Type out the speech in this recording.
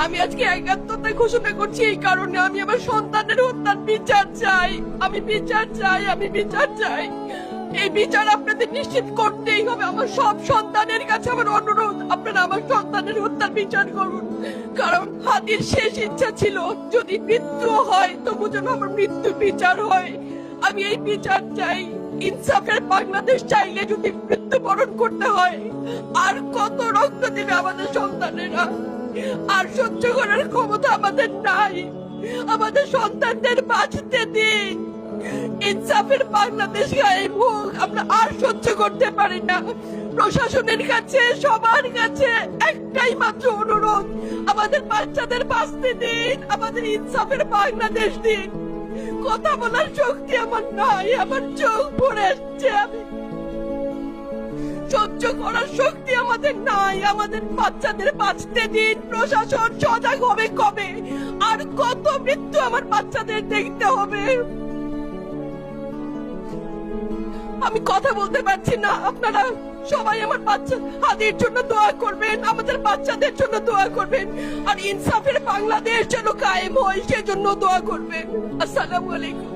আমি আজকে একাত্মতা ঘোষণা করছি এই কারণে, আমি আমার সন্তানের হত্যার বিচার চাই। আমি বিচার চাই, আমি বিচার চাই। এই বিচার আপনাদের নিশ্চিত করতেই হবে। আমার সব সন্তানের কাছে আমার অনুরোধ, আপনারা আমার সন্তানের হত্যার বিচার করুন। কারণ হাদির শেষ ইচ্ছা ছিল যদি মৃত্যু হয় তবু যেন আমার মৃত্যু বিচার হয়। আমি এই বিচার চাই। ইনসাফের বাংলাদেশ চাইলে যদি মৃত্যুবরণ করতে হয়, আর কত রক্ত দেবে আমাদের সন্তানেরা? আর সহ্য করার ক্ষমতা আমাদের নাই। আমাদের সন্তানদের বাঁচতে দিন। ইনসাফের বাংলাদেশ গায়েব হোক। আমরা আর সহ্য করতে পারি না। প্রশাসনের কাছে, সবার কাছে একটাই মাত্র অনুরোধ, আমাদের বাচ্চাদের বাঁচতে দিন, আমাদের ইনসাফের বাংলাদেশ দিন। কথা বলার শক্তি আমার নাই, আমার চোখ ভরে আসছে। আমি সহ্য করার শক্তি আমাদের নাই। আমাদের বাচ্চাদের বাঁচতে দিন। প্রশাসন সজাগ হবে কবে? আর কত মৃত্যু আমার বাচ্চাদের দেখতে হবে? আমি কথা বলতে পারছি না। আপনারা সবাই আমার বাচ্চা হাদির জন্য দোয়া করবেন, আমাদের বাচ্চাদের জন্য দোয়া করবেন, আর ইনসাফের বাংলাদেশ যেন কায়েম হয় সেজন্য দোয়া করবেন। আসসালামু আলাইকুম।